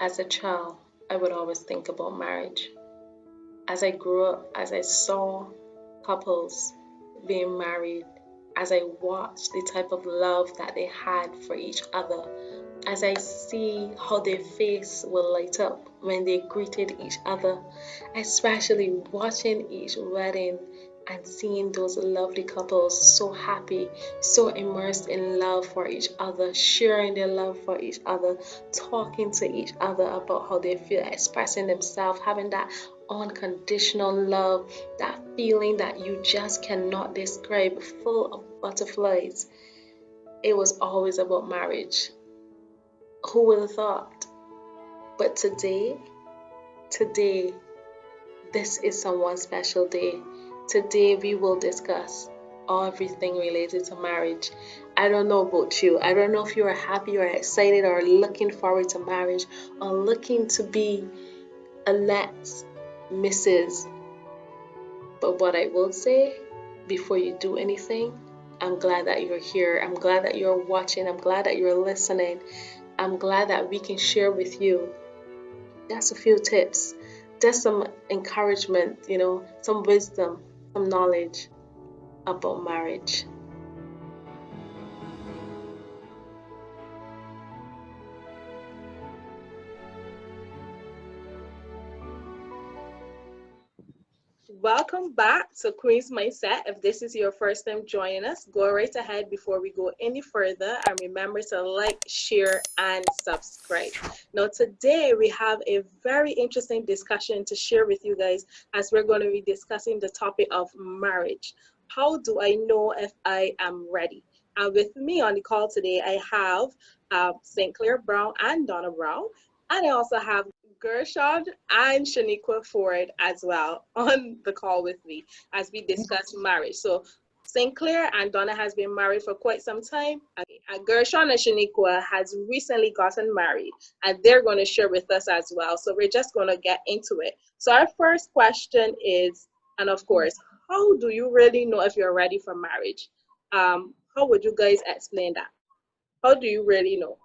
As a child, I would always think about marriage. As I grew up, as I saw couples being married, as I watched the type of love that they had for each other, as I see how their face will light up when they greeted each other, especially watching each wedding and seeing those lovely couples so happy, so immersed in love for each other, sharing their love for each other, talking to each other about how they feel, expressing themselves, having that unconditional love, that feeling that you just cannot describe, full of butterflies. It was always about marriage. Who would have thought? But today, this is someone's special day. Today, we will discuss everything related to marriage. I don't know about you. I don't know if you are happy or excited or looking forward to marriage or looking to be a next Mrs. But what I will say before you do anything, I'm glad that you're here. I'm glad that you're watching. I'm glad that you're listening. I'm glad that we can share with you just a few tips, just some encouragement, some wisdom, some knowledge about marriage. Welcome back to Queen's Mindset. If this is your first time joining us, go right ahead before we go any further and remember to like, share, and subscribe. Now, today we have a very interesting discussion to share with you guys as we're going to be discussing the topic of marriage. How do I know if I am ready? And with me on the call today, I have St. Clair Browne and Donna Browne, and I also have Gershon and Shaniqua Forde as well on the call with me as we discuss marriage. So St. Clair and Donna has been married for quite some time. And Gershon and Shaniqua has recently gotten married and they're going to share with us as well. So we're just going to get into it. So our first question is, and of course, how do you really know if you're ready for marriage? How would you guys explain that? How do you really know?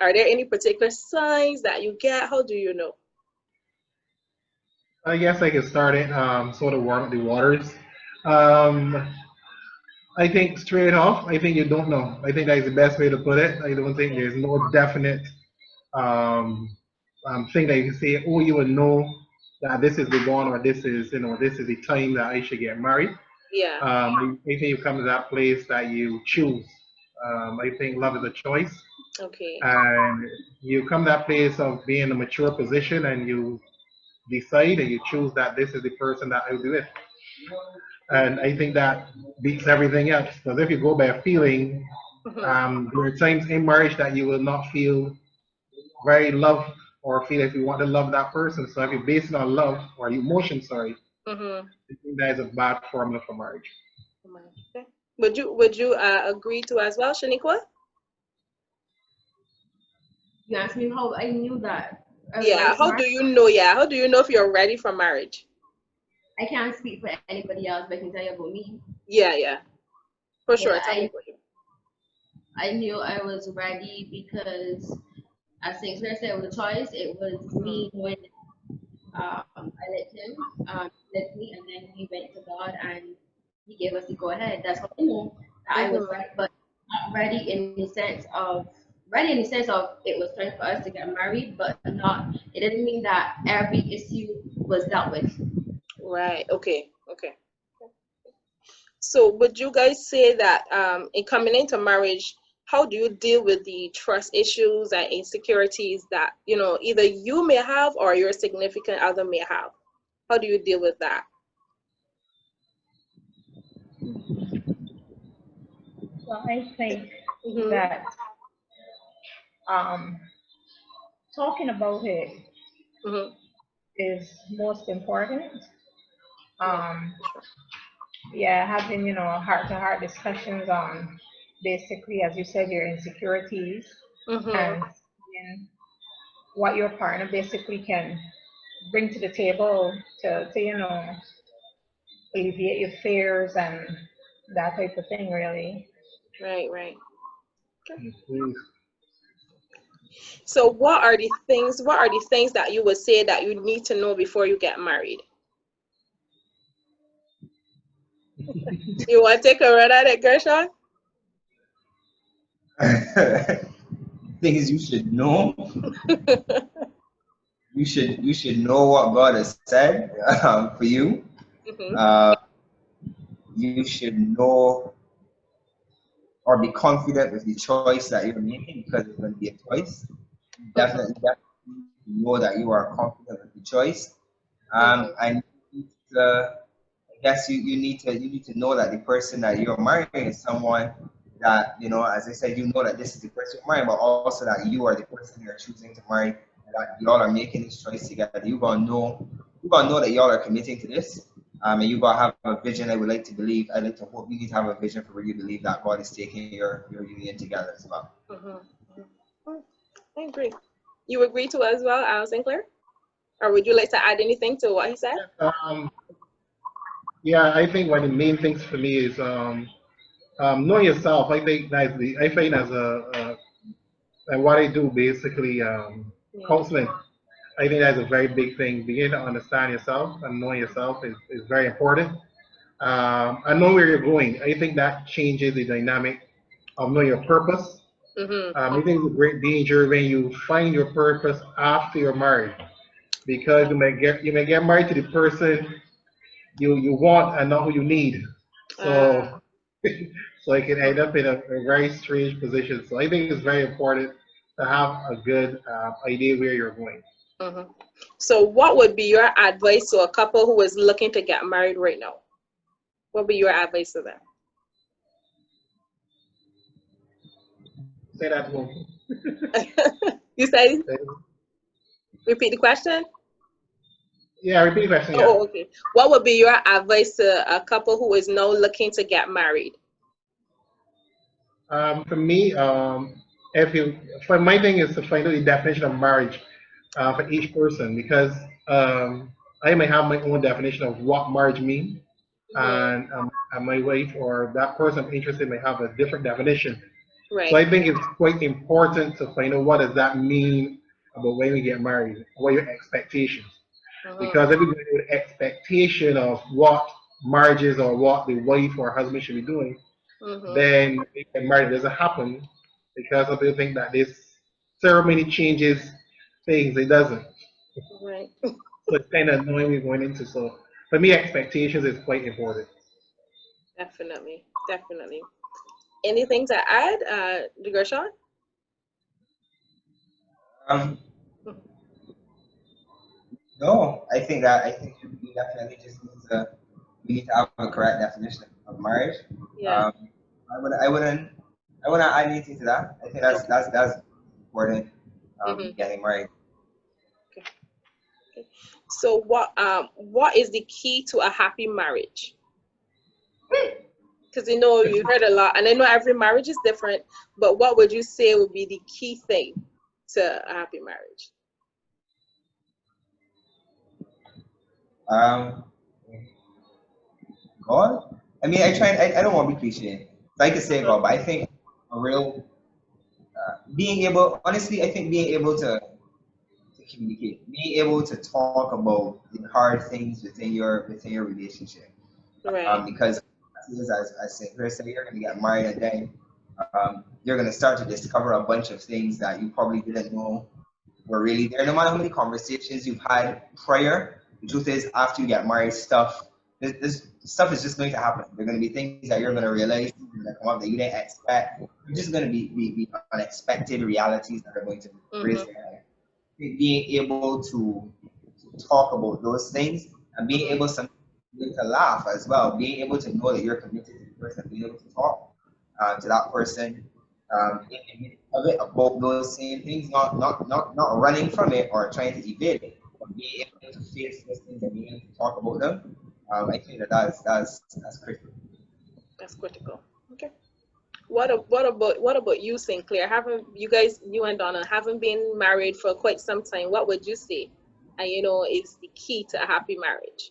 Are there any particular signs that you get? How do you know? I guess I could start it, sort of warm up the waters. Um, I think straight off, I think you don't know. I think that's the best way to put it. I don't think there's no definite um, thing that you can say, oh, you will know that this is the one or this is the time that I should get married. Yeah. I think you come to that place that you choose. I think love is a choice. Okay. And you come to that place of being in a mature position and you decide and you choose that this is the person that I'll do it. And I think that beats everything else. Because if you go by a feeling, there are times in marriage that you will not feel very loved or feel if you want to love that person. So if you're based on love or emotion, sorry, Mm-hmm. I think that is a bad formula for marriage. Okay. Would you agree to as well, Shaniqua? You asked me how I knew that I was ready Yeah. for How marriage. do you know? Yeah. How do you know if you're ready for marriage? I can't speak for anybody else, but I can tell you about me. Yeah. Yeah. For Yeah, sure. Tell me about you. I knew I was ready because, as St. Clair said, with a choice, it was me Mm-hmm. knowing I let him, let me, and then we went to God and He gave us the go ahead. That's how I know that I was Mm-hmm. ready, but not ready in the sense of it was time for us to get married, but not. It didn't mean that every issue was dealt with. Right. Okay. Okay. So, would you guys say that in coming into marriage, how do you deal with the trust issues and insecurities that either you may have or your significant other may have? How do you deal with that? Well, I think Mm-hmm. that um, talking about it Mm-hmm. is most important. Yeah. Um, yeah, having heart-to-heart discussions on basically, as you said, your insecurities Mm-hmm. and seeing what your partner basically can bring to the table to alleviate your fears and that type of thing, really. Right. Right. Okay. Please. So what are the things? What are the things that you would say that you need to know before you get married? You want to take a run at it, Gershon? Things you should know. You should know what God has said for you. Mm-hmm. Uh, you should know or be confident with the choice that you're making because it's going to be a choice. Definitely know that you are confident with the choice. Mm-hmm. And I guess you need to know that the person that you're marrying is someone that, as I said, you know that this is the person you're marrying, but also that you are the person you're choosing to marry, and that y'all are making this choice together. You're gonna know that y'all are committing to this. And you gotta have a vision. I would like to believe. I like to hope you need to have a vision for where you believe that God is taking your union together as well. Mm-hmm. Mm-hmm. I agree. You agree to as well, Al Sinclair? Or would you like to add anything to what he said? Um, yeah, I think one of the main things for me is know yourself. I think that's I find as and what I do basically Yeah. counseling. I think that's a very big thing. Beginning to understand yourself and knowing yourself is very important. And know where you're going. I think that changes the dynamic of knowing your purpose. Mm-hmm. I think it's a great danger when you find your purpose after you're married, because you may get married to the person you want and not who you need. So Uh, so it can end up in a very strange position. So I think it's very important to have a good idea where you're going. mm-hmm. So what would be your advice to a couple who is looking to get married right now? What would be your advice to them? Say that one. You said, repeat the question? Yeah, repeat the question. Yeah. Oh, okay. What would be your advice to a couple who is now looking to get married? For me, if you, for my thing is to find out the definition of marriage for each person, because I may have my own definition of what marriage means, Mm-hmm. and my wife or that person I'm interested in may have a different definition. So Right. I think it's quite important to find out what does that mean about when we get married, what are your expectations. Mm-hmm. Because if we go with expectation of what marriage is or what the wife or husband should be doing, Mm-hmm. then when marriage doesn't happen because some people think that this ceremony changes things. It doesn't. Right. So it's kind of knowing we're going into. So for me, expectations is quite important. Definitely. Definitely. Anything to add, Gershon? Um, no, I think we definitely just we need to have a correct definition of marriage. Yeah. Um, I wouldn't add anything to that. I think that's Okay. that's that's important. Mm-hmm. Getting married. Okay. Okay. So what is the key to a happy marriage? Because you heard a lot, and I know every marriage is different, but what would you say would be the key thing to a happy marriage? Um, God. I mean, I don't want to be cliche. So I could say God, but I think a real being able. Honestly, I think being able to communicate, being able to talk about the hard things within your relationship. Right. Because as Sinclair said, you're going to get married and then you're going to start to discover a bunch of things that you probably didn't know were really there. No matter how many conversations you've had prior, the truth is, after you get married, this stuff is just going to happen. There are going to be things that you're going to realize that come up that you didn't expect. They're just going to be unexpected realities that are going to raise Mm-hmm. their head. Being able to talk about those things and being Mm-hmm. able to laugh as well, being able to know that you're committed to the person, being able to talk to that person in the midst of it about those same things, not running from it or trying to evade it, but being able to face those things and being able to talk about them. I think that's critical. That's critical. Okay. What about you, Sinclair? Haven't you guys, you and Donna, haven't been married for quite some time? What would you say? And is the key to a happy marriage?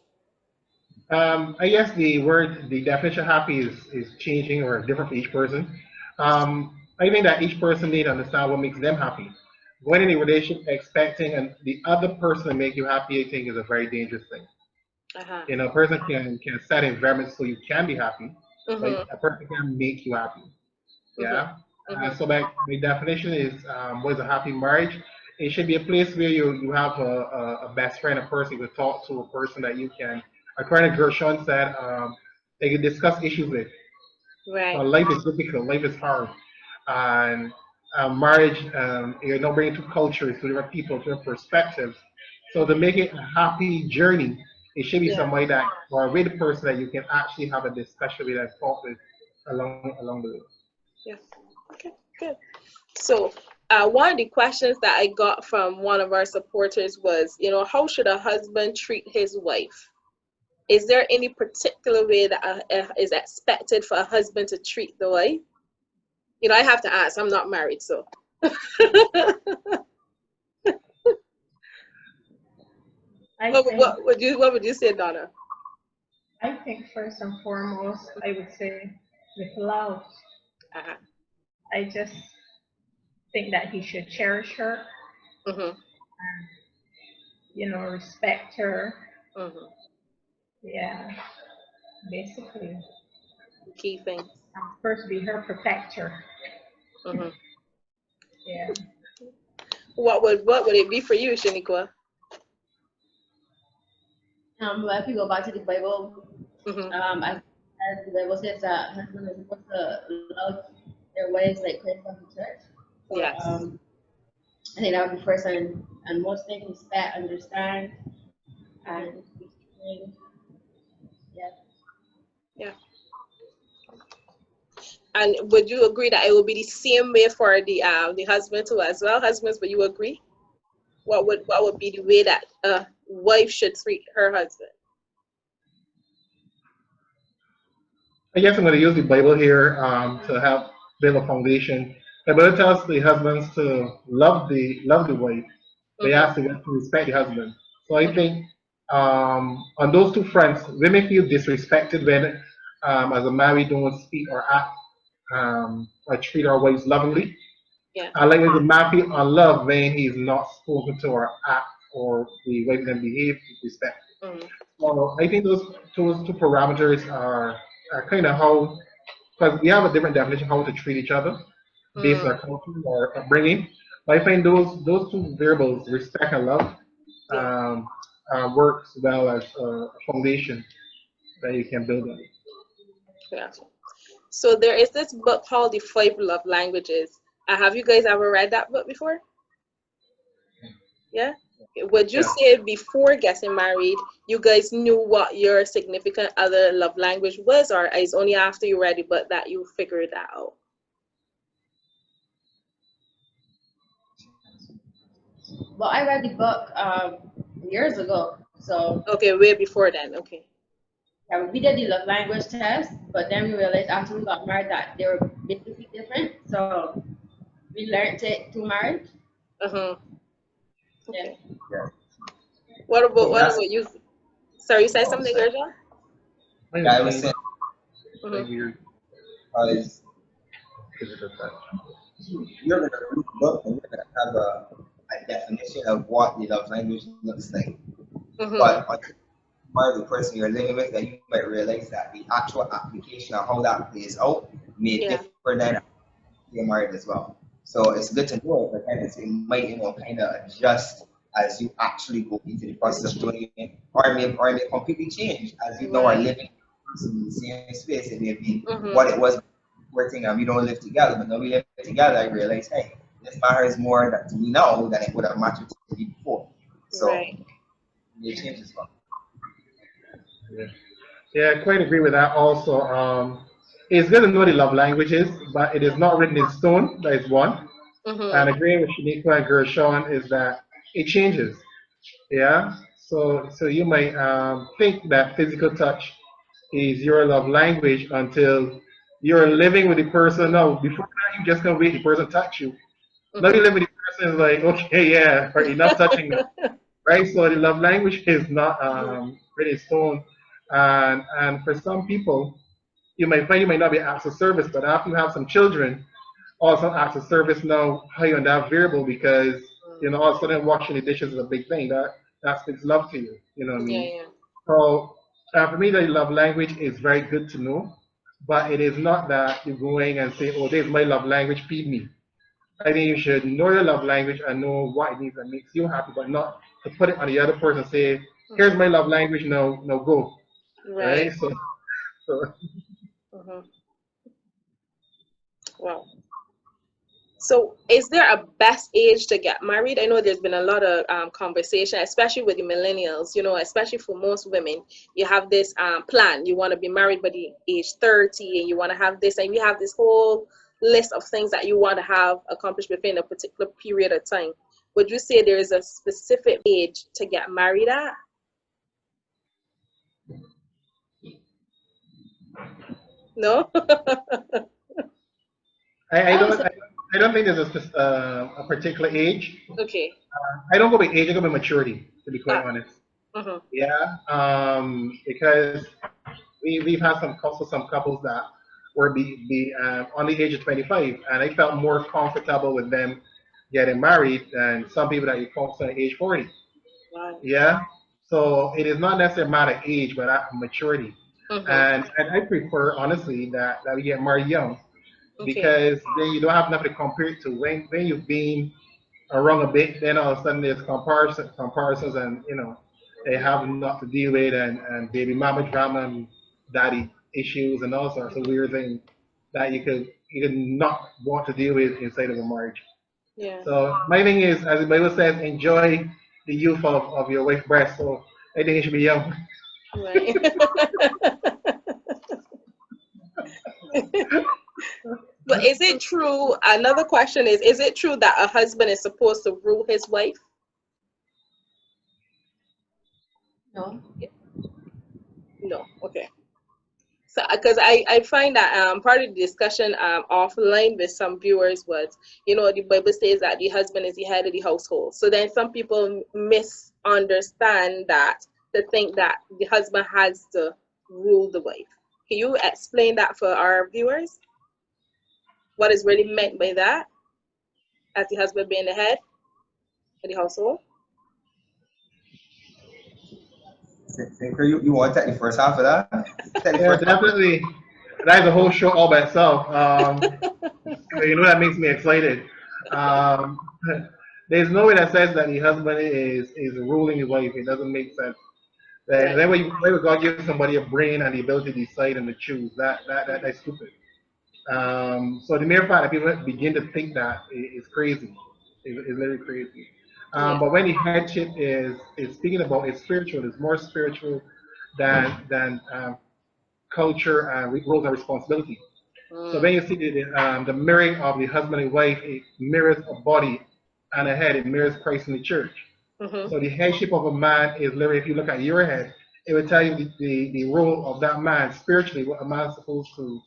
I guess the definition of happy is changing or different for each person. I think that each person needs to understand what makes them happy, going in a relationship expecting and the other person to make you happy, I think, is a very dangerous thing. Uh-huh. You know, a person can set an environment so you can be happy, but Mhm. a person can make you happy. Mhm. Yeah. Mhm. So my definition is what is a happy marriage? It should be a place where you have a best friend, a person you can talk to, a person that you can, according to Gershon said, they can discuss issues with. Right. Life is difficult, life is hard, and marriage, you're not bringing two cultures, two different people, two different perspectives. So to make it a happy journey, it should be Yeah. somebody that, or with a person that you can actually have a discussion with and talk with along the way. Yeah. Okay. Good. So, one of the questions that I got from one of our supporters was, how should a husband treat his wife? Is there any particular way that is expected for a husband to treat the wife? I have to ask. I'm not married, so. I what, think what would you What would you say, Donna? I think first and foremost, I would say with love. Uh-huh. I just think that he should cherish her, Mhm. respect her. Mhm. Yeah, basically. Key things. First be her protector. Mhm. Yeah. What would it be for you, Shaniqua? Well, if you go back to the Bible, Mhm. as the Bible says that husbands are supposed to love their wives like Christ loved the church. So Yes. I think that would be first and most thing, respect, understand, Mhm. and yeah. Yeah. And would you agree that it would be the same way for the husband too as well? Husbands, would you agree? What would be the way that a wife should treat her husband? I guess I'm going to use the Bible here to help build a foundation. The Bible tells the husbands to love the wife. They Mhm. ask the wife to respect the husband. So I think on those two fronts, women feel disrespected when, as a man, we don't speak or act or treat our wives lovingly. Yeah. I like when the man feel unloved when he's not spoken to or act or the wife can behave with respect. Mhm. So I think those two parameters are kind of how, because we have a different definition of how to treat each other based on Mm. our culture or upbringing. But I find those two variables, respect and love, Yeah. um, works well as a foundation that you can build on. Yeah. So there is this book called The Five Love Languages. Have you guys ever read that book before? Yeah. Would you Yeah. say before getting married, you guys knew what your significant other love language was, or is only after you read it, but that you figured that out? Well, I read the book years ago, so Okay, way before then. Okay. yeah, we did the love language test, but then we realized after we got married that they were basically different. So we learned it through marriage. Uh-huh. Yeah. Okay. Yeah. What I about think what that's about you? Sorry, you said oh, something, sorry. Gerja? Kind Yeah, of I was same, saying Mm-hmm. like weird because physical touch. you're gonna read the book and you're gonna have a definition of what the love language looks like. Mm-hmm. But until you marry the person you're living with, then you might realize that the actual application of how that plays out may Yeah. differ than you're married as well. So it's good to know it, but then it might, kind of adjust as you actually go into the process of doing it, or it may completely change as you know are Right. living in the same space. It may be what Mm-hmm. it was working and we don't live together, but now we live together, I realize, hey, this matters more to me now than it would have mattered to me before. So Right. it may change as well. Yeah. Yeah, I quite agree with that also. It's good to know the love languages, but it is not written in stone. That is one. And Mm-hmm. agreeing with Shaniqua and Gershon is that it changes. Yeah. So you might think that physical touch is your love language until you're living with the person. No, before that you just can't wait the person touch you. Now you Mm-hmm. live with the person is like, okay, yeah, or enough touching now, right? So the love language is not Mm-hmm. written in stone. And for some people, you might find you might not be acts of service, but after you have some children, also acts of service now high on that variable because all of a sudden washing the dishes is a big thing. That speaks love to you. You know what I Yeah, mean? yeah. So for me, the love language is very good to know, but it is not that you're going and say, "Oh, this is my love language. Feed me." I think you should know your love language and know what it needs that makes you happy, but not to put it on the other person. Say, "Here's my Mm-hmm. love language. No, go." Right. Right? So Mm-hmm. Wow. So, is there a best age to get married? I know there's been a lot of conversation, especially with the millennials. Especially for most women, you have this plan. You want to be married by the age 30, and you want to have this, and you have this whole list of things that you want to have accomplished within a particular period of time. Would you say there is a specific age to get married at? No. I I don't was I don't think there's a particular age. okay. I don't go by age. I go by maturity. To be quite Ah. honest. Mm-hmm. Yeah. Because we've had some couples that were on the age of 25, and I felt more comfortable with them getting married than some people that you call at age 40. Wow. Yeah. So it is not necessarily a matter of age, but maturity. Mm-hmm. And I prefer honestly that we get married young Okay. because then you don't have nothing to compare it to. When you've been around a bit, then all of a sudden there's comparisons, and they have not to deal with, and baby mama drama and daddy issues and all sorts of weird things that you could not want to deal with inside of a marriage. Yeah. So my thing is, as the Bible says, enjoy the youth of your wife's breast. So I think it should be young. Right. But is it true? Another question is it true that a husband is supposed to rule his wife? No. No. Okay. So, because I find that part of the discussion offline with some viewers was, the Bible says that the husband is the head of the household. So then some people misunderstand that to think that the husband has to rule the wife. Can you explain that for our viewers? What is really meant by that, as the husband being the head of the household? Thinker, you want to take the first half of that? Take the Yeah, first half. definitely. That is a whole show all by itself. That makes me excited. Um, there's no way that says that the husband is ruling his wife. It doesn't make sense. Right. Then when God gives somebody a brain and the ability to decide and to choose, that's stupid. So the mere fact that people begin to think that is crazy. Is literally crazy. Yeah. But when the headship is speaking about, it's spiritual. It's more spiritual than culture and roles and responsibility. So when Mm. you see the mirroring of the husband and wife, it mirrors a body and a head. It mirrors Christ in the church. Mm-hmm. So the headship of a man is literally, if you look at your head, it will tell you the role of that man spiritually, what a man is supposed to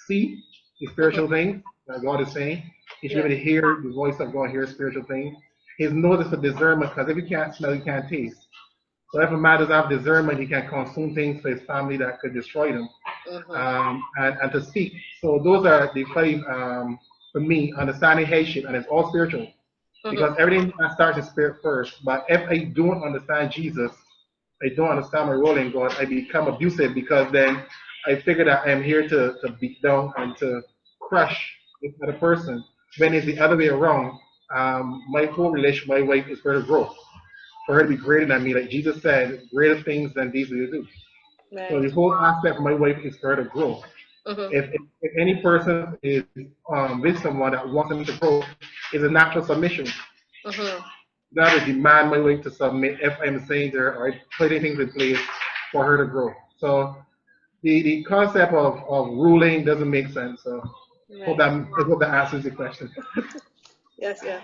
see, the Mm-hmm. spiritual things that God is saying. He should be Yeah. able to hear the voice of God, hear spiritual things. His nose is for discernment, because if you can't smell, you can't taste. So if a man doesn't have discernment, he can consume things for his family that could destroy them, Mm-hmm. and to speak. So those are the five, for me, understanding headship, and it's all spiritual Mm-hmm. because everything that starts in spirit first. But if I don't understand Jesus, I don't understand my role in God, I become abusive because then I figure that I'm here to beat down and to crush the other person. When it's the other way around, my whole relation, my wife is for her to grow, for her to be greater than me. Like Jesus said, greater things than these will you do. So Right. the whole aspect of my wife is for her to grow. Mm-hmm. If any person is with someone that wants them to grow, is a natural submission. Mm-hmm. Not to demand my wife to submit if I'm saying to her or I put things in place for her to grow. So the concept of ruling doesn't make sense. So Right. I hope that answers the question. Yes, yeah.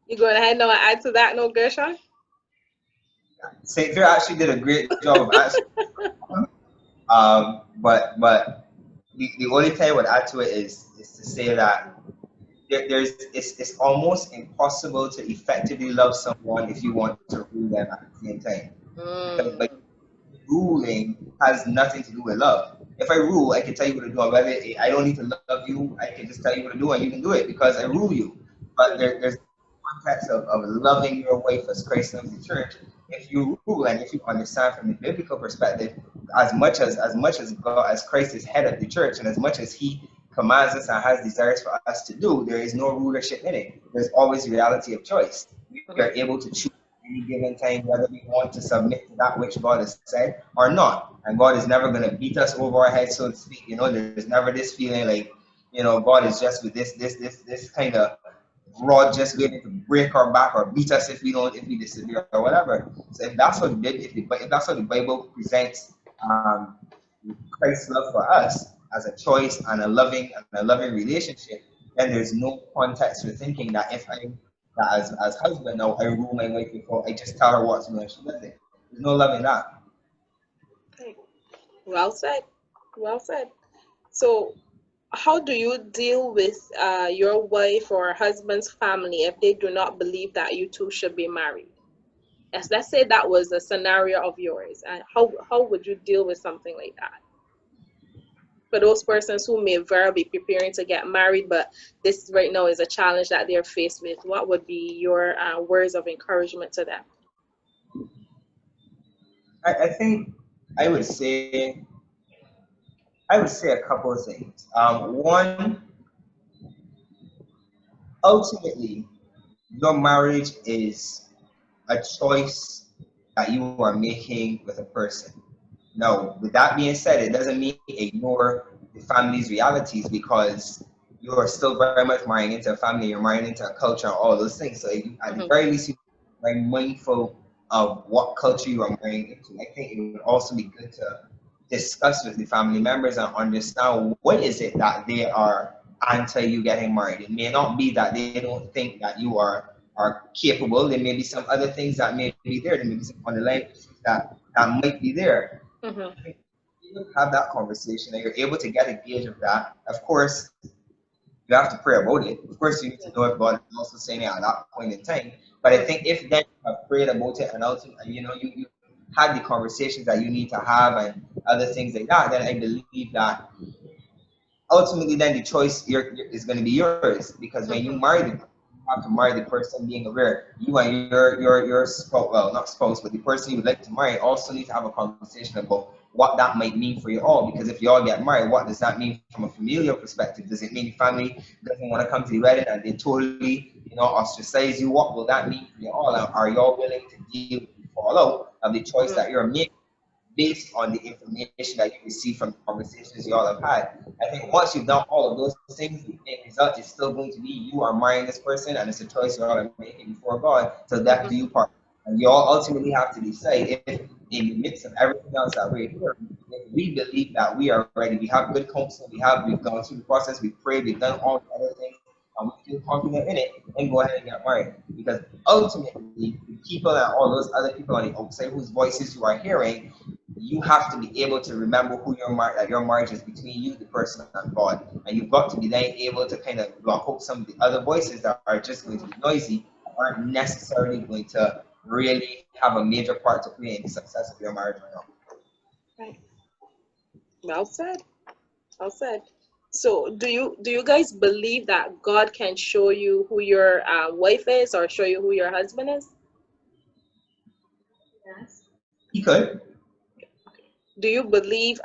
You going ahead now and add to that, no, Gershon? Saint Clair actually did a great job of answering. But the only thing I would add to it is to say that it's almost impossible to effectively love someone if you want to rule them at the same time. Because Mm. like ruling has nothing to do with love. If I rule, I can tell you what to do. And whether I don't need to love you, I can just tell you what to do and you can do it because I rule you. But there's context of loving your wife as Christ loves the church, if you rule and if you understand from the biblical perspective, as much as God, as Christ is head of the church, and as much as He commands us and has desires for us to do, there is no rulership in it. There's always reality of choice. We are able to choose at any given time whether we want to submit to that which God has said or not. And God is never going to beat us over our head, so to speak. There's never this feeling like, God is just with this kind of rod just waiting to break our back or beat us if we disagree or whatever. So if that's what the Bible presents, Christ's love for us as a choice and a loving relationship, then there's no context for thinking that if I that as husband now I rule my wife before I just tell her what to do and she does it. There's no love in that. Okay. Well said. Well said. So, how do you deal with your wife or husband's family if they do not believe that you two should be married? Yes, let's say that was a scenario of yours, and how would you deal with something like that? For those persons who may very be preparing to get married, but this right now is a challenge that they're faced with, what would be your words of encouragement to them? I think I would say I would say a couple of things. One, ultimately, your marriage is a choice that you are making with a person. Now, with that being said, it doesn't mean ignore the family's realities, because you are still very much marrying into a family, you're marrying into a culture, and all those things. So, at the very least, you are very mindful of what culture you are marrying into. I think it would also be good to discuss with the family members and understand what is it that they are anti you getting married. It may not be that they don't think that you are capable. There may be some other things that may be there. There may be some underlying issues that might be there. Mm-hmm. You have that conversation and you're able to get a gauge of that. Of course, you have to pray about it. Of course, you need to know if God is also saying it at that point in time. But I think if then you have prayed about it and ultimately, you had the conversations that you need to have and other things like that, then I believe that ultimately then the choice is going to be yours, because when you marry the person, you have to marry the person being aware you and your spouse, well, not spouse, but the person you would like to marry also need to have a conversation about what that might mean for you all. Because if you all get married, what does that mean from a familial perspective? Does it mean the family doesn't want to come to the wedding and they totally ostracize you? What will that mean for you all, and are you all willing to deal with the fallout of the choice that you're making based on the information that you receive from the conversations you all have had? I think once you've done all of those things, the end result is still going to be you are marrying this person, and it's a choice you all are making before God. So that do you part. And you all ultimately have to decide if, in the midst of everything else that we're here, if we believe that we are ready, we have good counsel, we've gone through the process, we've prayed, we've done all the other things, and we feel confident in it, then go ahead and get married. Because ultimately, the people and all those other people on the outside whose voices you are hearing, you have to be able to remember that your marriage is between you, the person, and God. And you've got to be then able to kind of block out some of the other voices that are just going to be noisy, aren't necessarily going to really have a major part to play in the success of your marriage right now. Right. Well said. Well said. So, do you guys believe that God can show you who your wife is, or show you who your husband is? Yes. He could. Do you believe?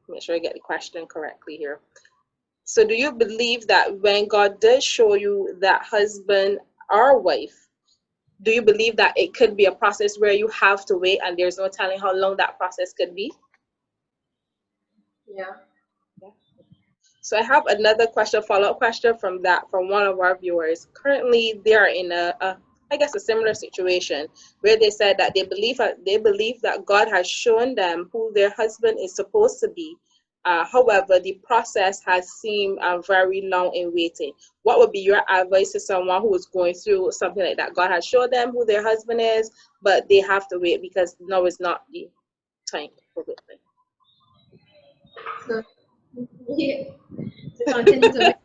Make sure I get the question correctly here. So, do you believe that when God does show you that husband or wife, do you believe that it could be a process where you have to wait, and there's no telling how long that process could be? Yeah. So I have another question, follow-up question from one of our viewers. Currently, they are in I guess a similar situation where they said that they believe that God has shown them who their husband is supposed to be. However, the process has seemed very long in waiting. What would be your advice to someone who is going through something like that? God has showed them who their husband is, but they have to wait because now is not the time for it. So to continue to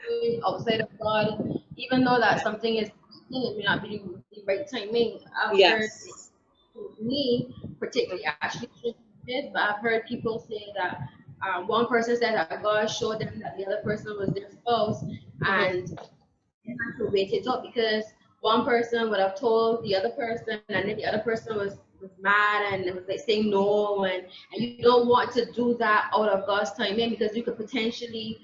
be outside of God, even though that something is, it may not be the right timing. I've heard Yes. me particularly actually did, but I've heard people say that one person said that God showed them that the other person was their spouse, Mhm. and have to wait it out because one person would have told the other person, and then the other person was mad and was like saying no, and you don't want to do that out of God's timing because you could potentially,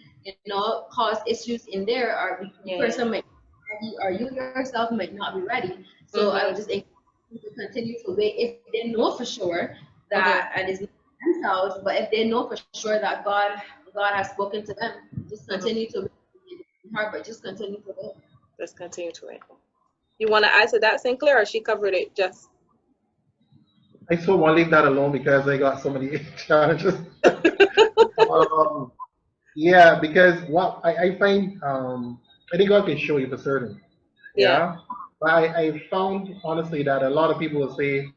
cause issues in there, or the person might be ready, or you yourself might not be ready. So I would just encourage you to continue to wait if they know for sure that, and it's not themselves, but if they know for sure that God has spoken to them, just continue to wait. Hard, but just continue to wait. Just continue to wait. You want to add to that, Sinclair, or she covered it just? I still want to leave that alone because I got so many challenges. um, yeah, because what I find, I think God can show you for certain. Yeah. But I found honestly that a lot of people will say,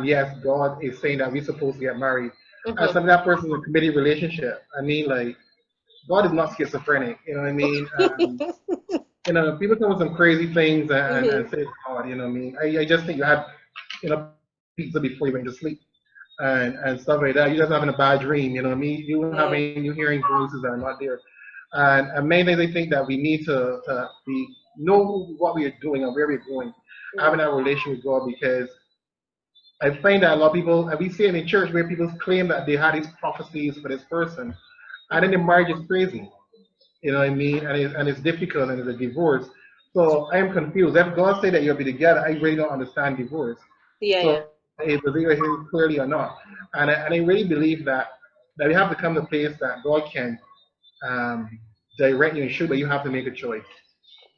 yes, God is saying that we're supposed to get married. And some of that person in a committed relationship. I mean, like, God is not schizophrenic. You know what I mean? People come with some crazy things and say it's God. You know what I mean? I just think you had, pizza before you went to sleep and stuff like that. You're just having a bad dream. You know what I mean? You hearing voices that are not there. And main things I think that we need to know what we are doing and where we're going, having that relationship with God because I find that a lot of people, and we see it in church where people claim that they had these prophecies for this person, and then the marriage is crazy. You know what I mean? And it's difficult and it's a divorce. So I'm confused. If God said that you'll be together, I really don't understand divorce. So it was either here clearly or not. And I really believe that we have to come to a place that God can direct you and show, but you have to make a choice.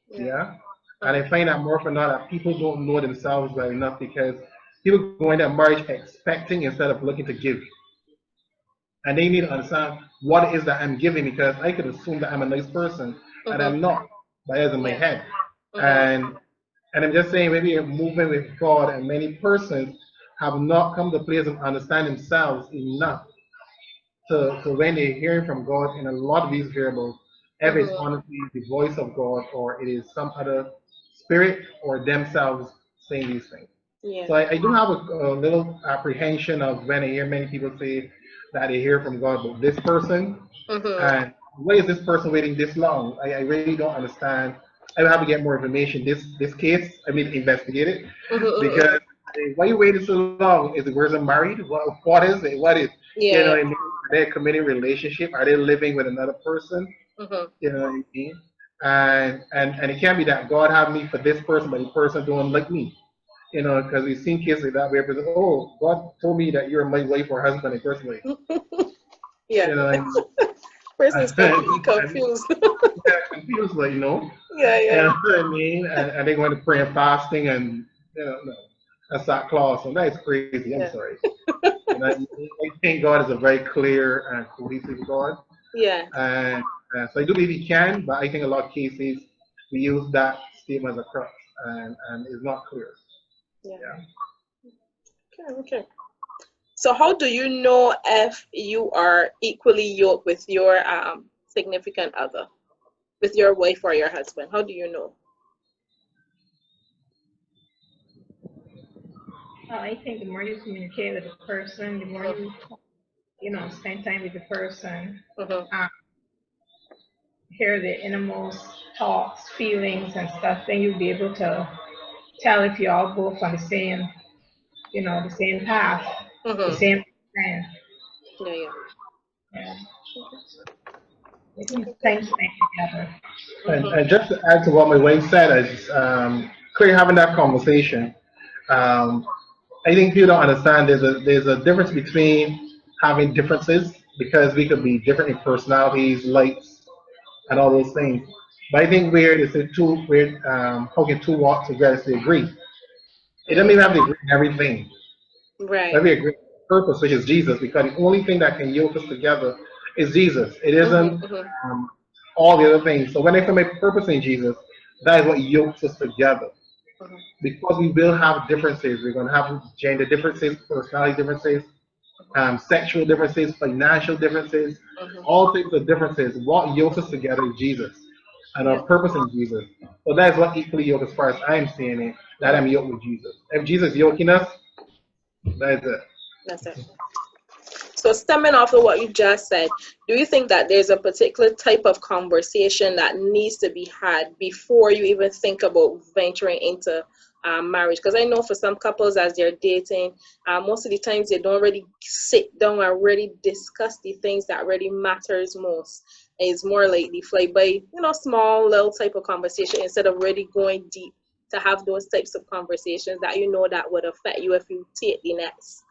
Yeah. And I find that more often than not that people don't know themselves well enough because people go into marriage expecting instead of looking to give. And they need to understand what it is that I'm giving because I could assume that I'm a nice person and I'm not, but it's in my head. And and I'm just saying maybe a movement with God and many persons have not come to a place of understand themselves enough to when they're hearing from God in a lot of these variables, if it's honestly the voice of God or it is some other spirit or themselves saying these things. So I do have a little apprehension of when I hear many people say that they hear from God, but this person, and why is this person waiting this long? I really don't understand. I will have to get more information. This case, I mean, investigate it because why you waiting so long? Is the person married? What is it? What is you know? What I mean, are they a committed relationship? Are they living with another person? You know what I mean? And it can't be that God have me for this person, but the person don't like me. Because we've seen cases like that where people say, "Oh, God told me that you're my wife or husband," in first place. You know, what I mean? Person's confused. Confused, like Yeah. You know what I mean? And they're going to pray and fasting, and no, that's not clause. So that's crazy. I'm sorry. I think God is a very clear and cohesive God. And so I do believe He can, but I think a lot of cases we use that statement as a crux, and it's not clear. Yeah. Okay. So how do you know if you are equally yoked with your significant other, with your wife or your husband? How do you know? I think the more you communicate with the person, the more you spend time with the person, hear the innermost thoughts, feelings, and stuff, then you'll be able to tell if you're all both on the same path, the same plan. Yeah. Making things together. And just to add to what my wife said, is clearly having that conversation. Um, I think people don't understand there's a difference between having differences because we could be different in personalities, likes, and all those things. But I think where it's a two where how can two walk together to agree? It doesn't even have to agree on everything. Right. But we agree on purpose, which is Jesus, because the only thing that can yoke us together is Jesus. It isn't all the other things. So when I find my purpose in Jesus, that is what yokes us together. Because we will have differences. We're going to have gender differences, personality differences, sexual differences, financial differences, all things of differences. What yokes us together is Jesus and our purpose in Jesus. So that is what equally yokes as far as I'm seeing it, that I'm yoked with Jesus. If Jesus is yoking us, that is it. That's it. So stemming off of what you just said, do you think that there's a particular type of conversation that needs to be had before you even think about venturing into marriage? Because I know for some couples, as they're dating, most of the times they don't really sit down and really discuss the things that really matters most. It's more like the fly by, small little type of conversation instead of really going deep to have those types of conversations that that would affect you if you take the next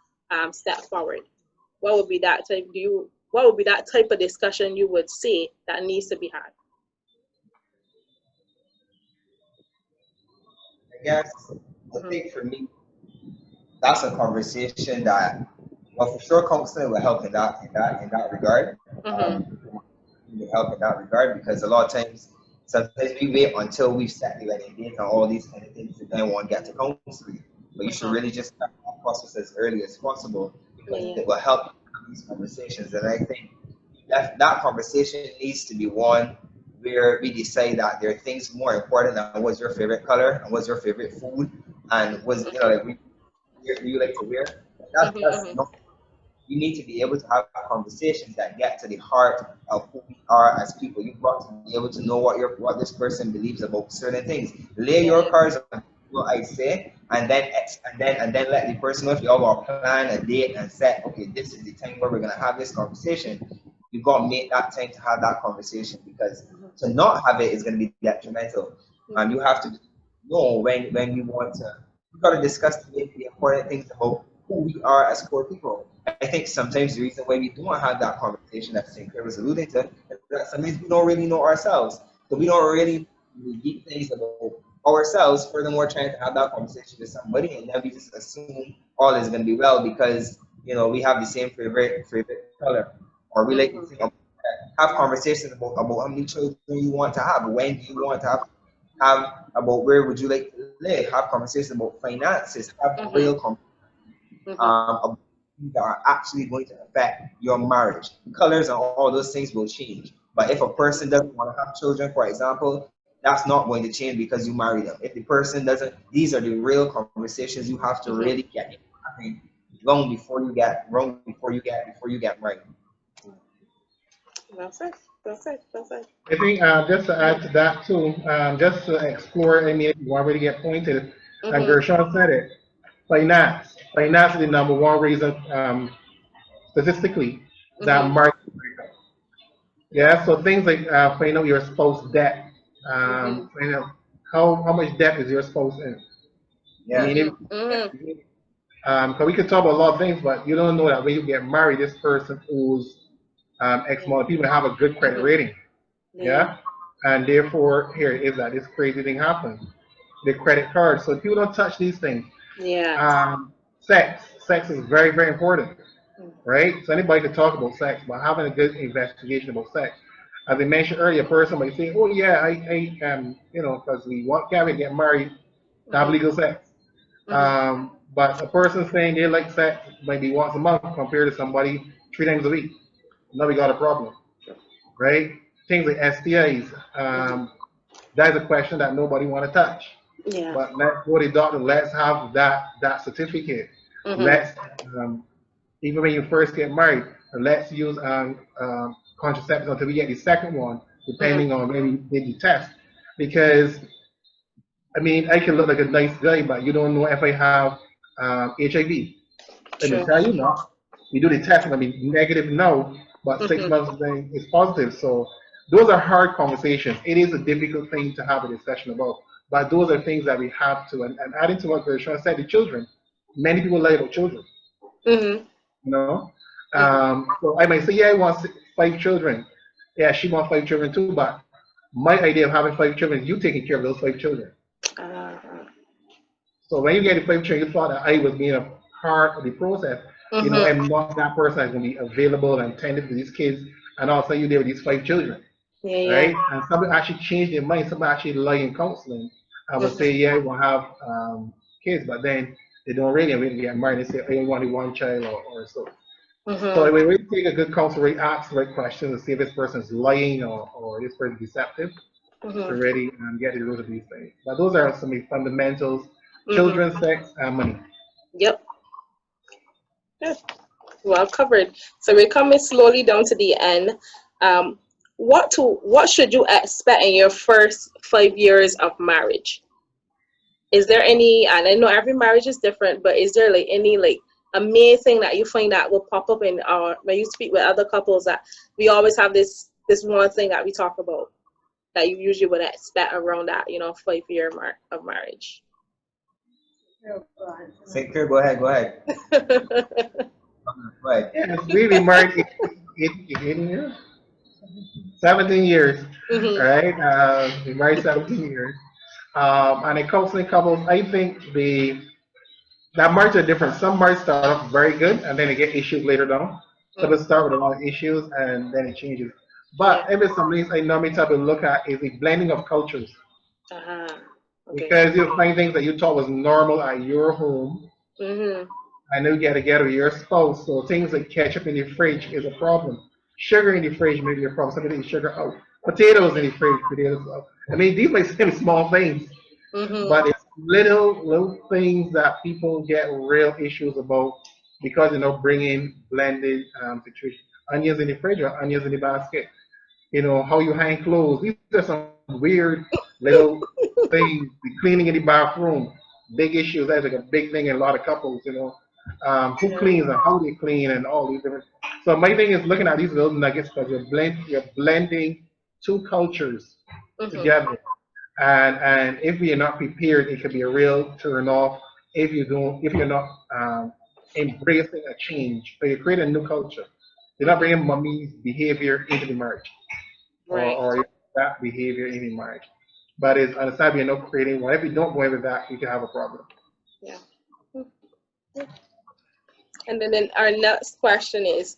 step forward. What would be that type? What would be that type of discussion you would say that needs to be had? I guess I think for me, that's a conversation that, well, for sure, counseling will help in that regard. It will help in that regard because a lot of times, sometimes we wait until we've set the wedding date and all these kind of things, and then want to get to counseling. But you should really just start that process as early as possible because it will help have these conversations. And I think that conversation needs to be one where we decide that there are things more important than what's your favorite color and what's your favorite food and what's like you like to wear. That's not, you need to be able to have conversations that get to the heart of who we are as people. You've got to be able to know what this person believes about certain things. Lay your cards on what I say, and then let the person know if you all got to plan a date and set. Okay, this is the time where we're gonna have this conversation. You've got to make that time to have that conversation because to not have it is going to be detrimental. And you have to know when you want to. You've got to discuss the important things about who we are as core people. I think sometimes the reason why we don't have that conversation that St. Clair was alluding to is that sometimes we don't really know ourselves. So we don't really deep things about ourselves. Furthermore, trying to have that conversation with somebody, and then we just assume all is going to be well because we have the same favorite color, or we like to think of, have conversations about how many children you want to have, when do you want to have about where would you like to live, have conversations about finances, have real conversations about things that are actually going to affect your marriage. Colors and all those things will change. But if a person doesn't want to have children, for example, that's not going to change because you marry them. If the person doesn't, these are the real conversations you have to really get in long before you get married. That's it. That's it. That's it. I think just to add to that too, just to explore, I mean, if you already get pointed, and Gershon said it, finance. Finance is the number one reason, statistically, that marriage break up. Yeah, so things like find out your spouse debt, find out how much debt is your spouse in. I Yeah. mean, because we could talk about a lot of things, but you don't know that when you get married, this person owes X amount of people have a good credit rating. Yeah. And therefore, here it is that this crazy thing happened. The credit card. So people don't touch these things. Yeah. Sex. Sex is very, very important. Right? So anybody could talk about sex, but having a good investigation about sex. As I mentioned earlier, a person might say, oh yeah, because we want Gary to get married to have legal sex. But a person saying they like sex maybe once a month compared to somebody 3 times a week. Now we got a problem, right? Things like STIs. That's a question that nobody want to touch. Yeah. But let's go to the doctor. Let's have that certificate. Let's even when you first get married, let's use contraceptives until we get the second one, depending on when we did the test. Because I mean, I can look like a nice guy, but you don't know if I have HIV. I mean, tell you not. We do the test, and I mean, negative no, but 6 months then it's positive. So those are hard conversations. It is a difficult thing to have a discussion about, but those are things that we have to. And adding to what Gershon said, the children. Many people lie about children. You know, so I might say, yeah, I want 5 children. Yeah, she wants 5 children too, but my idea of having 5 children is you taking care of those 5 children. So when you get the 5 children, you thought that I was being a part of the process. I'm not that person that's going to be available and tending to these kids, and all of a sudden you're there with these 5 children, right? And some actually change their mind. Some actually lie in counseling. I would say, yeah, we'll have kids, but then they don't really get married. They say, I only want one child or so. So we really take a good counsel, we ask the right questions to see if this person is lying or this person is deceptive to really get to the root of these things. But those are some of the fundamentals: children, sex, and money. Yep. Good. Well covered. So we're coming slowly down to the end. Um, what should you expect in your first 5 years of marriage? Is there any, and I know every marriage is different, but is there like any like a main thing that you find that will pop up in our when you speak with other couples that we always have this one thing that we talk about that you usually would expect around that, 5 year mark of marriage? Sinclair, go ahead, go ahead. Go ahead. Yeah, it's really married 18 years, 17 years, Mhm. right? We married 17 years. And in counseling couples, I think that marriage are different. Some marriages start off very good and then they get issues later down. Some Mm. it start with a lot of issues and then it changes. Yeah. But if it's some things I normally try to look at is the blending of cultures. Uh-huh. Okay. Because you'll find things that you thought was normal at your home Mhm. I know you got to get with your spouse, so things like ketchup in the fridge is a problem. Sugar in the fridge may be a problem. Somebody eat sugar out. Potatoes in the fridge, potatoes out. I mean, these may seem small things, Mhm. but it's little things that people get real issues about because bringing blended situation. Onions in the fridge or onions in the basket. How you hang clothes. These are some weird little things. The cleaning in the bathroom, big issues. That's like a big thing in a lot of couples. Who Yeah. cleans and how they clean and all these different. So my thing is looking at these little nuggets because you're blending two cultures Mhm. together, and if you're not prepared, it could be a real turn off if you're not embracing a change. So you're creating a new culture. You're not Mhm. bringing mommy's behavior into the marriage Right. or that behavior in the marriage. But it's on the side you're not creating one. If you don't go in with that, you can have a problem. Yeah. And then our next question is,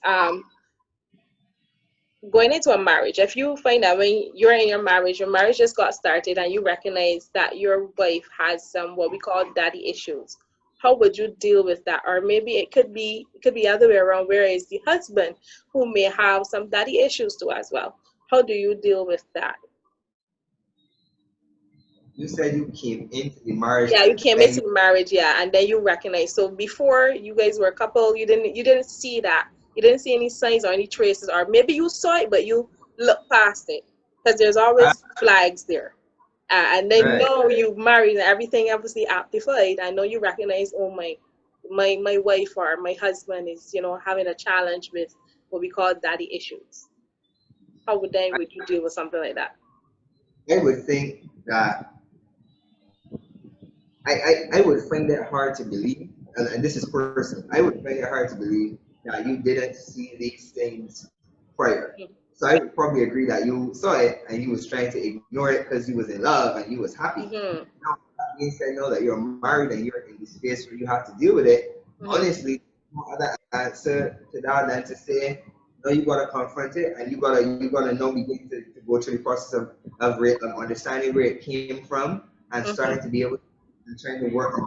going into a marriage, if you find that when you're in your marriage just got started and you recognize that your wife has some what we call daddy issues, how would you deal with that? Or maybe it could be other way around, where it's the husband who may have some daddy issues too as well. How do you deal with that? You said you came into the marriage Yeah, you came and into you the marriage, yeah, and then you recognize. So before you guys were a couple, you didn't see that. You didn't see any signs or any traces, or maybe you saw it, but you looked past it because there's ah, always flags there. And then right. now you've married and everything obviously amplified. I know you recognize, oh my wife or my husband is having a challenge with what we call daddy issues. How would you deal with something like that? I would think that I would find it hard to believe, and this is personal. I would find it hard to believe that you didn't see these things prior. So I would probably agree that you saw it and you was trying to ignore it because you was in love and you was happy. Mm-hmm. Now that being said, know that you're married and you're in the space where you have to deal with it. Mm-hmm. Honestly, no other answer to that than to say, no, you gotta confront it and you gotta know begin to go through the process of understanding where it came from and starting Mm-hmm. to be able and trying to work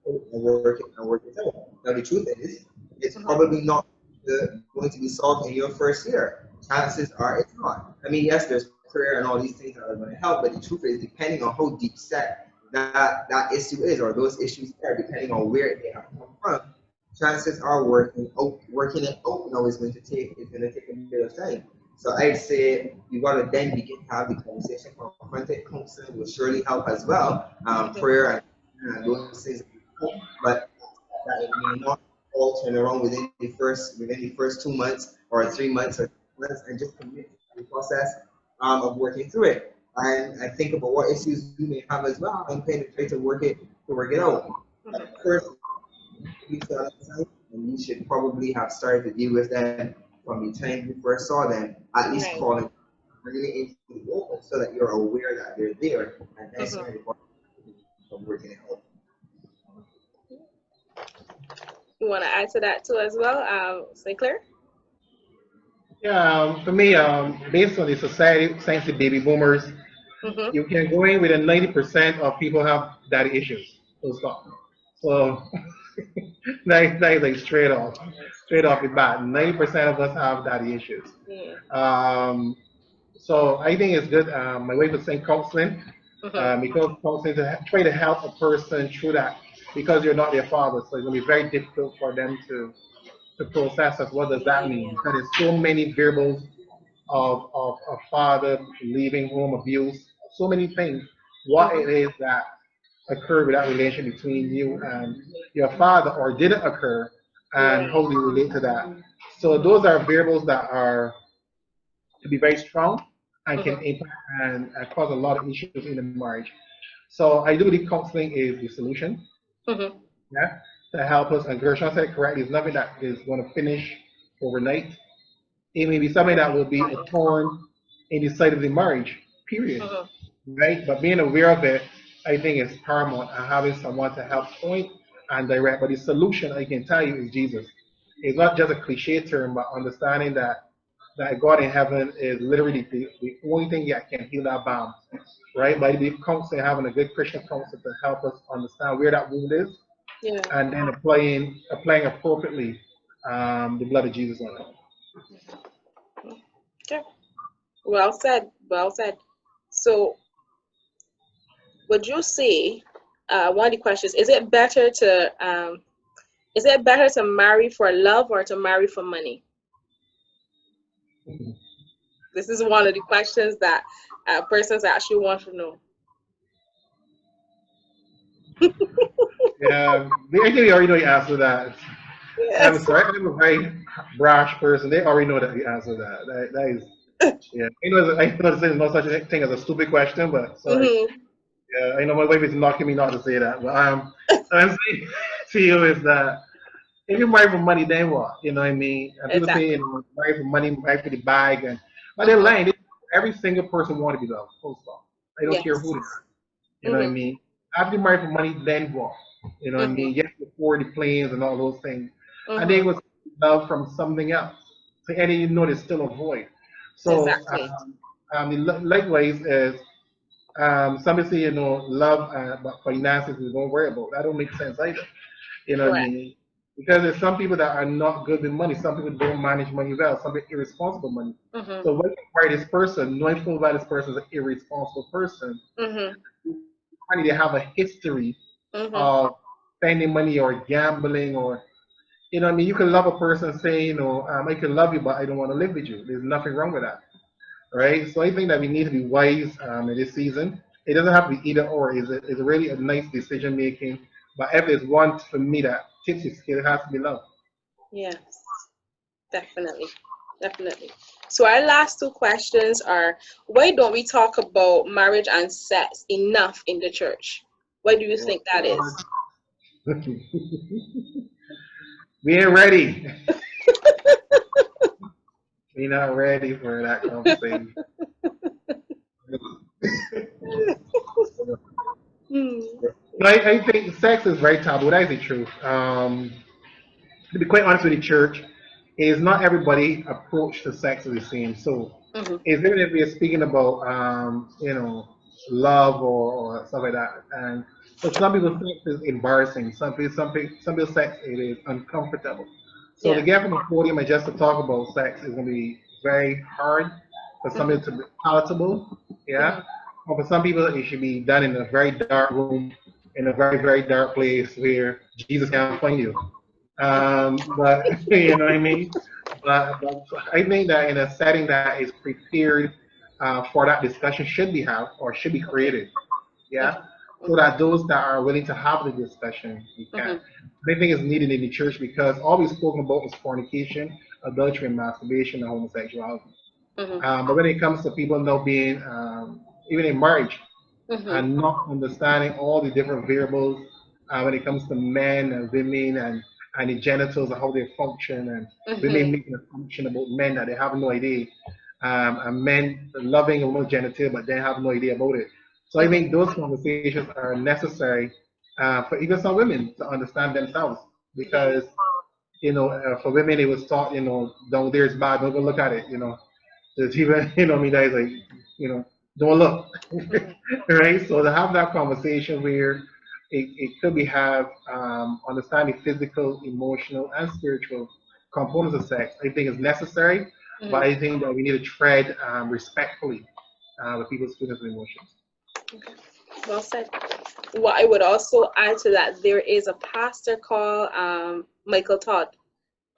and work it out. Now the truth is, it's probably not going to be solved in your first year. Chances are it's not. I mean, yes, there's prayer and all these things that are going to help, but the truth is, depending on how deep set that issue is or those issues are, depending on where they have come from, chances are working it out now is going to take a bit of time. So I'd say you got to then begin to have the conversation. Confronted counseling will surely help as well. Prayer and those things help, but that it may not all turn around within the first 2 months or 3 months or 6 months, and just commit to the process of working through it. And I think about what issues you may have as well, and kind of try to work it out. But first, you saw that sign, and you should probably have started to deal with them from the time you first saw them, at least Right. calling, bringing it into the open so that you're aware that they're there, and then Mm-hmm. starting to working it out. You want to add to that too as well, Sinclair? Yeah, for me, based on the society, thanks to baby boomers, Mm-hmm. you can go in with a 90% of people have daddy issues. Full stop. So that is like straight off the bat. 90% of us have daddy issues. Yeah. Um, so I think it's good. My wife was saying counseling, Mm-hmm. because counseling to try to help a person through that because you're not their father, so it's gonna be very difficult for them to process us. What does that mean? Yeah. Because there's so many variables of a father leaving home, abuse, so many things. What it is that occurred with that relation between you and your father, or did it occur, and Right. how do you relate to that? So those are variables that are to be very strong and can impact and cause a lot of issues in the marriage. So I do believe counseling is the solution, yeah, to help us. And Gershon said correctly, it's nothing that is going to finish overnight. It may be something that will be a thorn in the side of the marriage, period. Right? But being aware of it, I think is paramount, and having someone to help point and direct. But the solution, I can tell you, is Jesus. It's not just a cliche term, but understanding that God in heaven is literally the only thing that can heal our bound. Right? By the counseling, having a good Christian counselor to help us understand where that wound is, Yeah. and then applying appropriately the blood of Jesus on it. Okay. Well said. Well said. So, would you say one of the questions is it better to marry for love or to marry for money? This is one of the questions that persons actually want to know. Yeah, I think we already know the answer to that. I'm Yes. sorry, I'm a very brash person. They already know that the answer to that. That is, yeah. I know there's no such thing as a stupid question, but sorry. Yeah, I know my wife is knocking me not to say that. But I'm saying to you is that if you're married for money, then what? You know what I mean? And people say, Exactly. you know, married for money, married for the bag, but they're lying. Every single person wants to be loved. Full stop. I don't care who they Yes. are. You know what I mean? After you marry for money, then what? You know what I mean? Yes, before the planes and all those things. And then it was love from something else. So and then you know there's still a void. So Exactly. likewise is somebody say, you know, love but finances is don't worry about. That don't make sense either. You know what I Correct. mean? Because there's some people that are not good with money. Some people don't manage money well. Some people irresponsible money. So when you marry this person, knowing full well this person is an irresponsible person, money they have a history of spending money or gambling or you know what I mean. You can love a person saying, you know, I can love you, but I don't want to live with you. There's nothing wrong with that, right? So I think that we need to be wise in this season. It doesn't have to be either or. It's really a nice decision making. But if there's one for me that tips the scale, it has to be love. Yes. Definitely. Definitely. So our last two questions are: why don't we talk about marriage and sex enough in the church? What do you think that is? We ain't ready. We're not ready for that conversation. I think sex is very taboo. That is the truth. To be quite honest with the church, is not everybody approach to sex is the same. So, is even if we're speaking about you know, love or stuff like that, and for some people, sex is embarrassing. Some people, sex it is uncomfortable. So to Yeah. get from a podium and just to talk about sex is going to be very hard for some people to be palatable. Yeah. But for some people, it should be done in a very dark room, in a very, very dark place where Jesus can't find you. But you know what I mean. But I think that in a setting that is prepared for that discussion should be had or should be created. Yeah, so that those that are willing to have the discussion we can. I think it's needed in the church because all we've spoken about is fornication, adultery, and masturbation, and homosexuality. But when it comes to people now being even in marriage and not understanding all the different variables when it comes to men and women and the genitals and how they function and women making a function about men that they have no idea and men loving a woman's genital but they have no idea about it. So I think those conversations are necessary for even some women to understand themselves because you know for women it was taught you know down there's bad don't go look at it you know there's even you know I mean that is like you know don't look right? So to have that conversation where it could be have understanding physical, emotional, and spiritual components of sex, I think is necessary. But I think that we need to tread respectfully with people's feelings and emotions. Well said. What I would also add to that, there is a pastor called Michael Todd.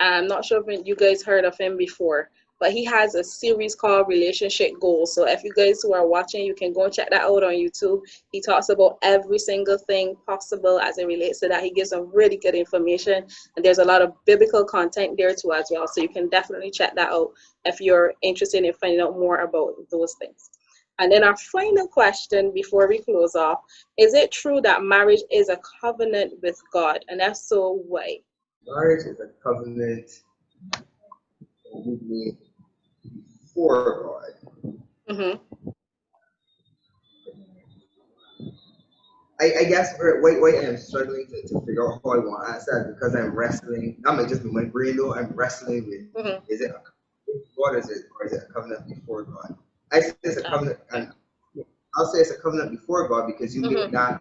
I'm not sure if you guys heard of him before, but he has a series called Relationship Goals. So if you guys who are watching, you can go and check that out on YouTube. He talks about every single thing possible as it relates to that. He gives some really good information, and there's a lot of biblical content there too as well. So you can definitely check that out if you're interested in finding out more about those things. And then our final question before we close off, is it true that marriage is a covenant with God? And if so, why? Marriage is a covenant we made before God. Mm-hmm. I guess wait, I'm struggling to figure out how I want to answer that because I'm wrestling. That might just be my brain though. I'm wrestling with is it a covenant with God or is it a covenant before God? I say it's a covenant, and I'll say it's a covenant before God because you make that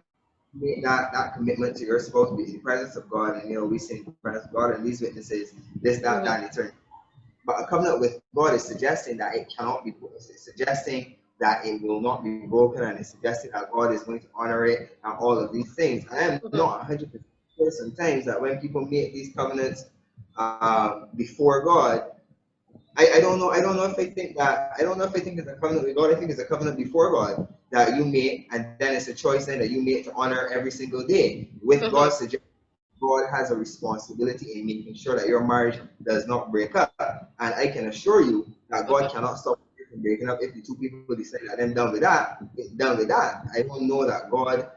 commitment to your spouse, be in the presence of God, and we say in the presence of God and these witnesses, this, that, that, and eternity. But a covenant with God is suggesting that it cannot be broken. It's suggesting that it will not be broken, and it's suggesting that God is going to honor it and all of these things. I am not 100% sure sometimes that when people make these covenants before God, I don't know. I don't know if I think that. I don't know if I think it's a covenant with God. I think it's a covenant before God that you make, and then it's a choice then that you make to honor every single day. With God's suggestion, God has a responsibility in making sure that your marriage does not break up. And I can assure you that God cannot stop you from breaking up if the two people decide that I'm done with that. Done with that. I don't know that God.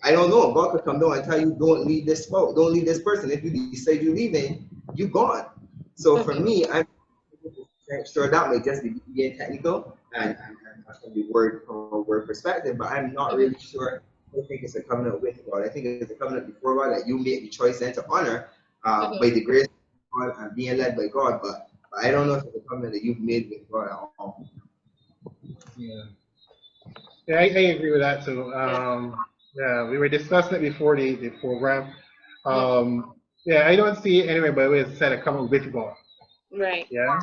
I don't know. God could come down and tell you, don't leave this spouse, don't leave this person. If you decide you're leaving, you gone. So for me, I'm sure that may just be being technical and from the word from a word perspective, but I'm not really sure. I think it's a covenant with God. I think it's a covenant before God that you make the choice then to honor by the grace of God and being led by God. But I don't know if it's a covenant that you've made with God at all. Yeah, I agree with that too. Yeah, we were discussing it before the program. Yeah, I don't see it anyway, but it's said a covenant with God. Right. Yeah.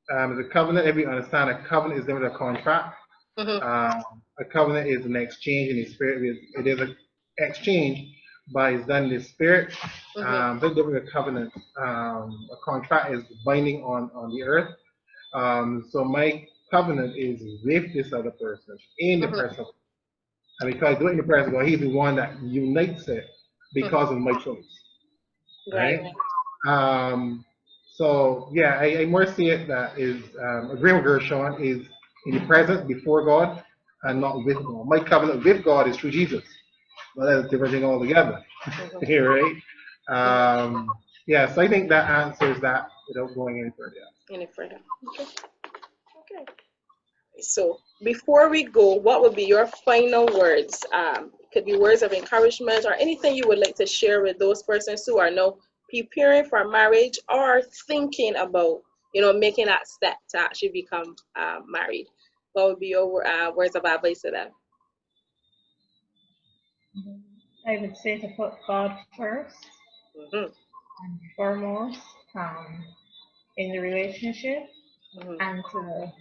The covenant, if you understand, a covenant is never a contract. A covenant is an exchange in the spirit. It is an exchange, but it's done in the spirit. Very different with a covenant. A contract is binding on the earth. So my covenant is with this other person in the presence. And because I do it in the presence of God, He's the one that unites it because of my choice. Right? So yeah, I more see it that is agreeing with Gershon is in the presence before God and not with God. My covenant with God is through Jesus. Well, that's a different thing altogether. Right? Yeah, so I think that answers that without going any further. Any further? Okay. So before we go, what would be your final words? It could be words of encouragement or anything you would like to share with those persons who are now preparing for marriage or thinking about, making that step to actually become married. What would be your words of advice to them? I would say to put God first and foremost in the relationship, and to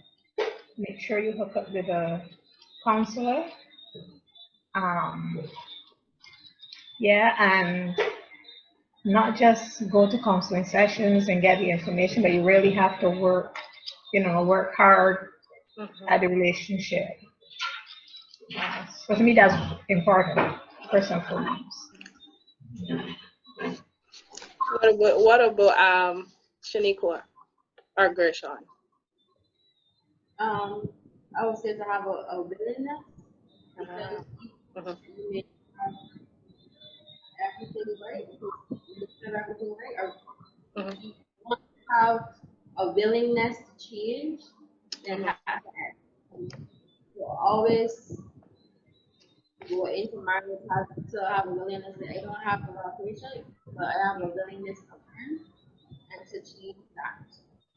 make sure you hook up with a counselor. Yeah, and not just go to counseling sessions and get the information, but you really have to work hard at the relationship. So to me, that's important, first and foremost. What about Shaniqua or Gershon? I would say to have a willingness because you may have everything right, you have everything right, or you want to have a willingness to change, then that's it. You always go into marriage have to have a willingness that I don't have a lot of patience, but I have a willingness to learn and to change that.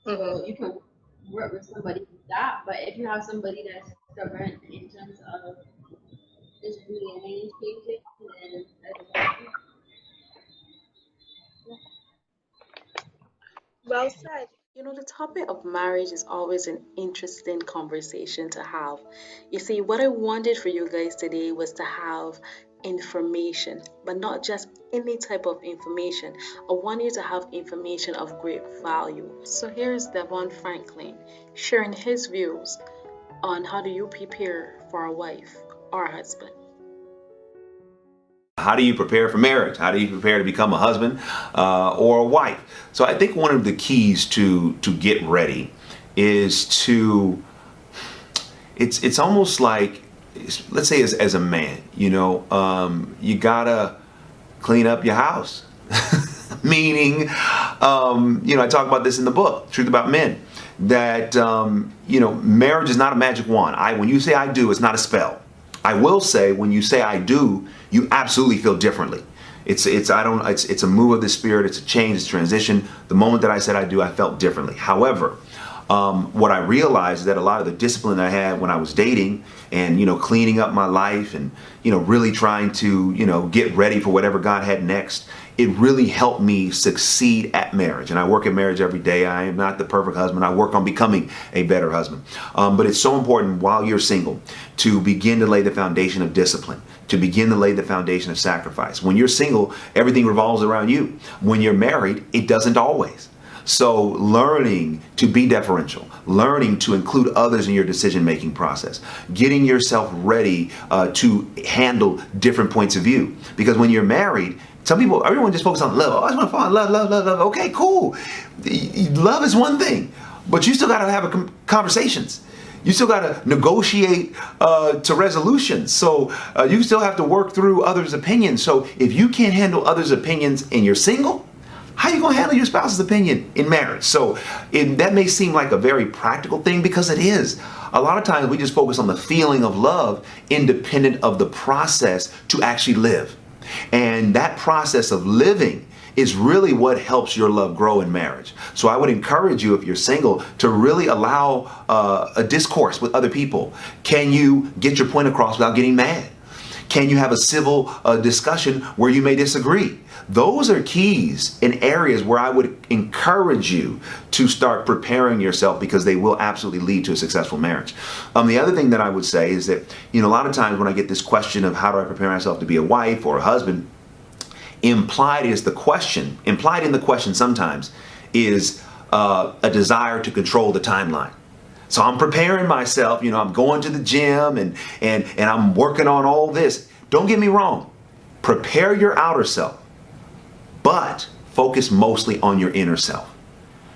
So you can work with somebody with that, but if you have somebody that's stubborn in terms of just doing any changing, then that's a problem. Well said. The topic of marriage is always an interesting conversation to have. You see, what I wanted for you guys today was to have information, but not just any type of information. I want you to have information of great value. So here's Devon Franklin sharing his views on how do you prepare for a wife or a husband. How do you prepare for marriage? How do you prepare to become a husband or a wife? So I think one of the keys to get ready is to, it's almost like, let's say as a man, you gotta clean up your house. Meaning, I talk about this in the book, Truth About Men, that, marriage is not a magic wand. When you say I do, it's not a spell. I will say when you say I do, you absolutely feel differently. It's a move of the spirit. It's a change. It's transition. The moment that I said I do, I felt differently. However, what I realized is that a lot of the discipline I had when I was dating and, cleaning up my life and, really trying to, get ready for whatever God had next, it really helped me succeed at marriage. And I work at marriage every day. I am not the perfect husband. I work on becoming a better husband. But it's so important while you're single to begin to lay the foundation of discipline, to begin to lay the foundation of sacrifice. When you're single, everything revolves around you. When you're married, it doesn't always. So learning to be deferential, learning to include others in your decision-making process, getting yourself ready to handle different points of view. Because when you're married, everyone just focuses on love. Oh, I just want to fall in love, love, love, love. Okay, cool. Love is one thing, but you still got to have conversations. You still got to negotiate to resolutions. So you still have to work through others' opinions. So if you can't handle others' opinions and you're single, how are you going to handle your spouse's opinion in marriage? So that may seem like a very practical thing, because it is. A lot of times we just focus on the feeling of love independent of the process to actually live. And that process of living is really what helps your love grow in marriage. So I would encourage you, if you're single, to really allow a discourse with other people. Can you get your point across without getting mad? Can you have a civil discussion where you may disagree? Those are keys in areas where I would encourage you to start preparing yourself, because they will absolutely lead to a successful marriage. The other thing that I would say is that, a lot of times when I get this question of how do I prepare myself to be a wife or a husband, implied in the question sometimes is a desire to control the timeline. So I'm preparing myself, I'm going to the gym and I'm working on all this. Don't get me wrong. Prepare your outer self, but focus mostly on your inner self.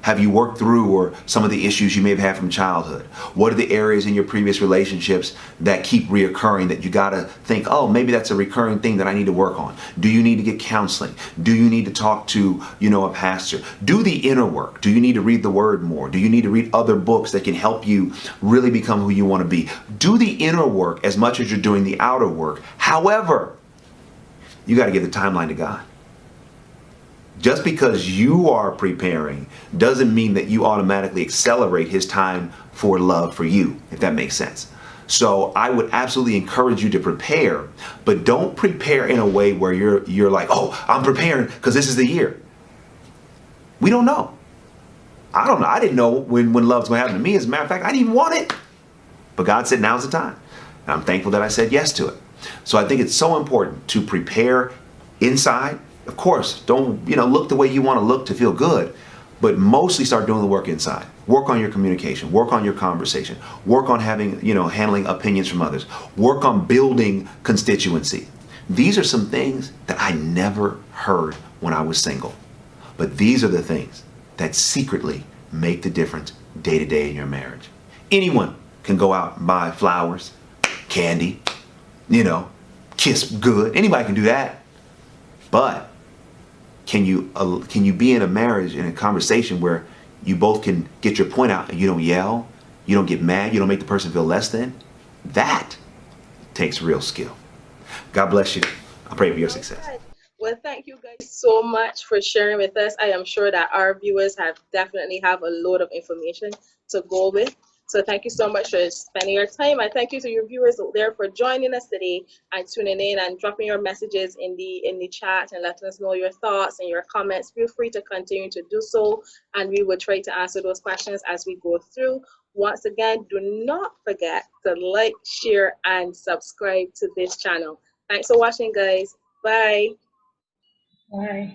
Have you worked through some of the issues you may have had from childhood? What are the areas in your previous relationships that keep reoccurring that you got to think, oh, maybe that's a recurring thing that I need to work on? Do you need to get counseling? Do you need to talk to, a pastor? Do the inner work. Do you need to read the word more? Do you need to read other books that can help you really become who you want to be? Do the inner work as much as you're doing the outer work. However, you got to give the timeline to God. Just because you are preparing doesn't mean that you automatically accelerate his time for love for you, if that makes sense. So I would absolutely encourage you to prepare, but don't prepare in a way where you're like, oh, I'm preparing because this is the year. We don't know. I don't know. I didn't know when love's going to happen to me. As a matter of fact, I didn't even want it. But God said, now's the time. And I'm thankful that I said yes to it. So I think it's so important to prepare inside. Of course, don't look the way you want to look to feel good, but mostly start doing the work inside. Work on your communication, work on your conversation, work on handling opinions from others, work on building constituency. These are some things that I never heard when I was single, but these are the things that secretly make the difference day to day in your marriage. Anyone can go out and buy flowers, candy, kiss good. Anybody can do that. But can you be in a marriage, in a conversation where you both can get your point out and you don't yell, you don't get mad, you don't make the person feel less than? That takes real skill. God bless you. I pray for your success. Well, thank you guys so much for sharing with us. I am sure that our viewers definitely have a load of information to go with. So thank you so much for spending your time. I thank you to your viewers out there for joining us today and tuning in and dropping your messages in the chat and letting us know your thoughts and your comments. Feel free to continue to do so, and we will try to answer those questions as we go through. Once again, do not forget to like, share, and subscribe to this channel. Thanks for watching, guys. Bye. Bye.